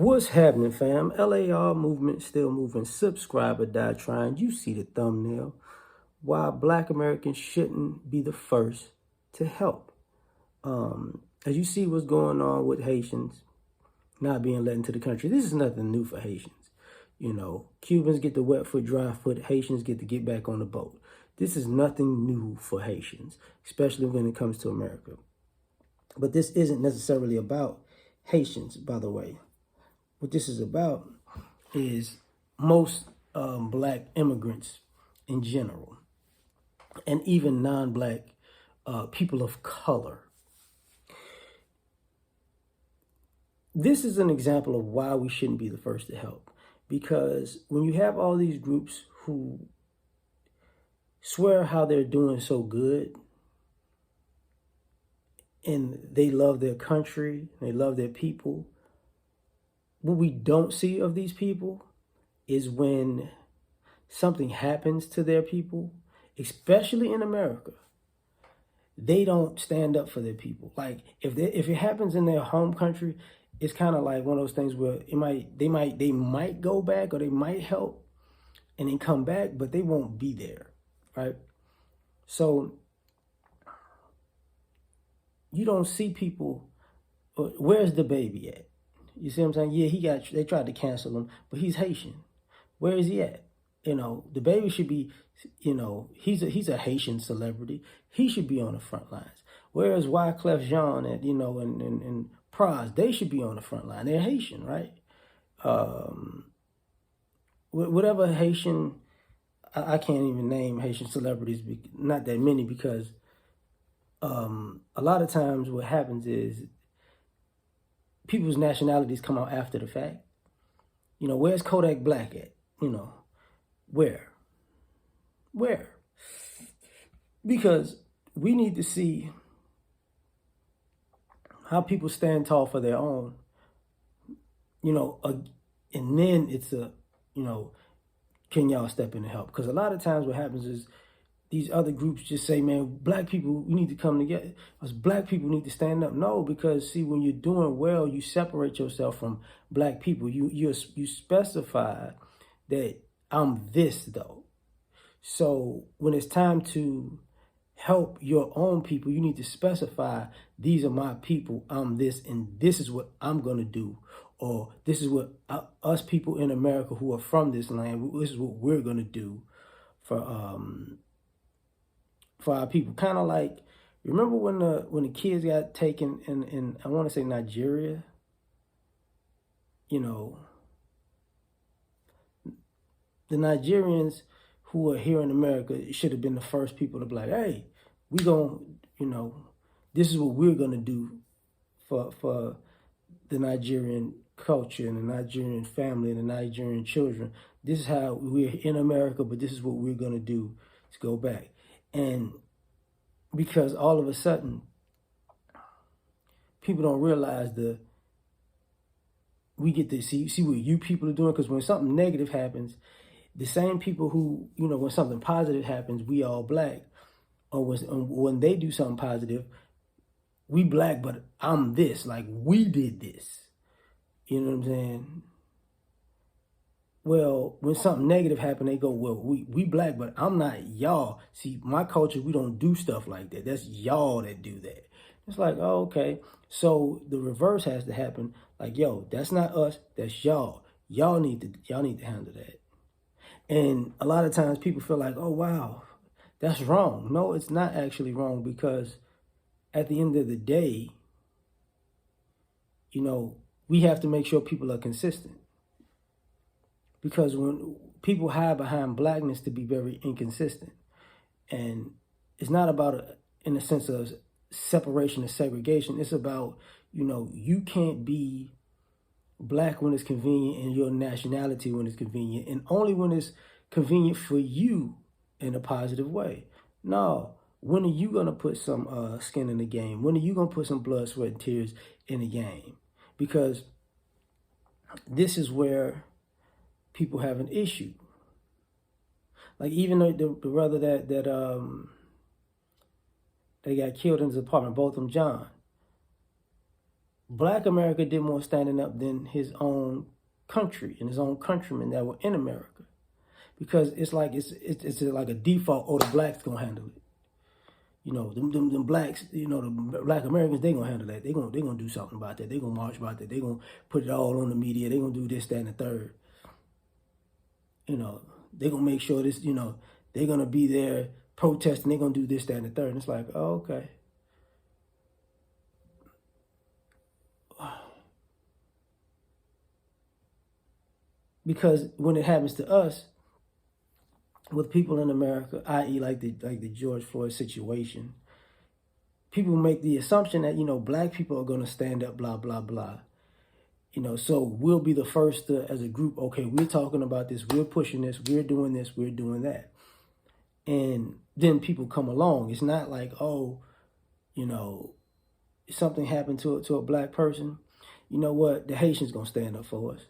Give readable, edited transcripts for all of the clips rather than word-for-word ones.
What's happening, fam? L.A.R movement still moving. Subscribe or die trying. You see the thumbnail. Why Black Americans shouldn't be the first to help. As you see what's going on with Haitians not being let into the country, this is nothing new for Haitians. You know, Cubans get the wet foot, dry foot. Haitians get to get back on the boat. This is nothing new for Haitians, especially when it comes to America. But this isn't necessarily about Haitians, by the way. What this is about is most Black immigrants in general, and even non-Black people of color. This is an example of why we shouldn't be the first to help. Because when you have all these groups who swear how they're doing so good, and they love their country, they love their people, what we don't see of these people is when something happens to their people, especially in America, they don't stand up for their people. Like if it happens in their home country, it's kind of like one of those things where they might go back or they might help and then come back, but they won't be there, right? So you don't see people. Where's the baby at? You see what I'm saying? Yeah, they tried to cancel him, but he's Haitian. Where is he at? You know, the baby should be, you know, he's a Haitian celebrity. He should be on the front lines. Whereas Wyclef Jean and, you know, and Praz, they should be on the front line. They're Haitian, right? Whatever Haitian, I can't even name Haitian celebrities, not that many, because a lot of times what happens is people's nationalities come out after the fact. You know, where's Kodak Black at? You know, where? Because we need to see how people stand tall for their own, you know, and then it's you know, can y'all step in and help? Because a lot of times what happens is these other groups just say, man, Black people, we need to come together. Us Black people need to stand up. No, because see, when you're doing well, you separate yourself from Black people. You specify that I'm this though. So when it's time to help your own people, you need to specify, these are my people, I'm this, and this is what I'm going to do. Or this is what us people in America who are from this land, this is what we're going to do for our people. Kind of like, remember when the kids got taken in I want to say Nigeria? You know, the Nigerians who are here in America should have been the first people to be like, hey, we gonna, you know, this is what we're gonna do for the Nigerian culture and the Nigerian family and the Nigerian children. This is how we're in America, but this is what we're gonna do to go back. And because all of a sudden, people don't realize we get to see what you people are doing. Because when something negative happens, the same people who, you know, when something positive happens, we all Black. Or when they do something positive, we Black, but I'm this. Like, we did this. You know what I'm saying? Well, when something negative happens, they go, well, we Black, but I'm not y'all. See, my culture, we don't do stuff like that. That's y'all that do that. It's like, oh, okay. So the reverse has to happen. Like, yo, that's not us. That's y'all. Y'all need to handle that. And a lot of times people feel like, oh, wow, that's wrong. No, it's not actually wrong, because at the end of the day, you know, we have to make sure people are consistent. Because when people hide behind Blackness to be very inconsistent, and it's not about, in the sense of separation and segregation, it's about, you know, you can't be Black when it's convenient and your nationality when it's convenient, and only when it's convenient for you in a positive way. No, when are you going to put some skin in the game? When are you going to put some blood, sweat, and tears in the game? Because this is where people have an issue. Like, even the brother that they got killed in his apartment, both of them, John. Black America did more standing up than his own country and his own countrymen that were in America. Because it's like it's like a default, oh, the blacks gonna handle it. You know, them blacks, you know, the black Americans, they gonna handle that. They gonna do something about that. They gonna march about that. They gonna put it all on the media. They gonna do this, that, and the third. You know, they gonna make sure this, you know, they're gonna be there protesting. They gonna do this, that, and the third. And it's like, oh, okay. Because when it happens to us, with people in America, i.e., like the George Floyd situation, people make the assumption that, you know, black people are going to stand up, blah, blah, blah. You know, so we'll be the first to, as a group, okay, we're talking about this, we're pushing this, we're doing this, we're doing that. And then people come along. It's not like, oh, you know, something happened to a black person. You know what? The Haitians going to stand up for us.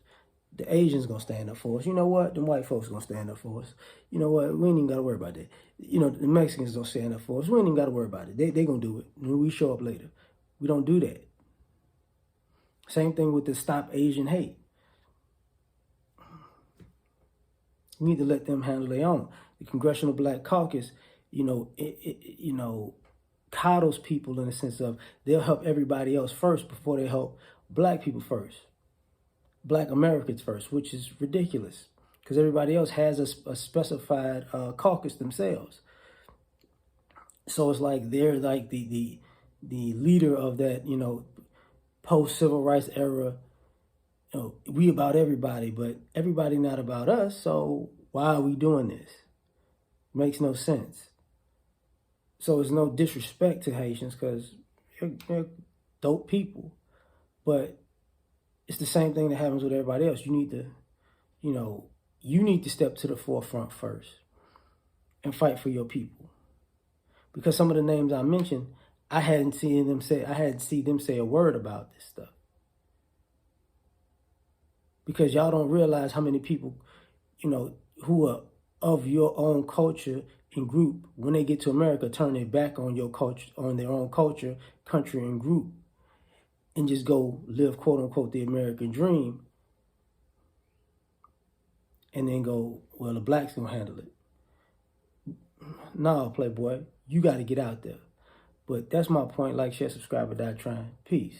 The Asians going to stand up for us. You know what? The white folks going to stand up for us. You know what? We ain't even got to worry about that. You know, the Mexicans don't stand up for us. We ain't even got to worry about it. They going to do it. We show up later. We don't do that. Same thing with the Stop Asian Hate. We need to let them handle their own. The Congressional Black Caucus, you know, coddles people in the sense of they'll help everybody else first before they help black people first. Black Americans first, which is ridiculous because everybody else has a specified caucus themselves. So it's like they're like the leader of that, you know, post-civil rights era. You know, we about everybody, but everybody not about us. So why are we doing this? Makes no sense. So it's no disrespect to Haitians because they're dope people, but it's the same thing that happens with everybody else. You need to, you know, you need to step to the forefront first and fight for your people. Because some of the names I mentioned, I hadn't seen them say a word about this stuff. Because y'all don't realize how many people, you know, who are of your own culture and group, when they get to America, turn their back on your culture, on their own culture, country, and group, and just go live, quote unquote, the American dream, and then go, well, the blacks gonna handle it. Nah, Playboy, you got to get out there. But that's my point. Like, share, subscribe, or die trying. Peace.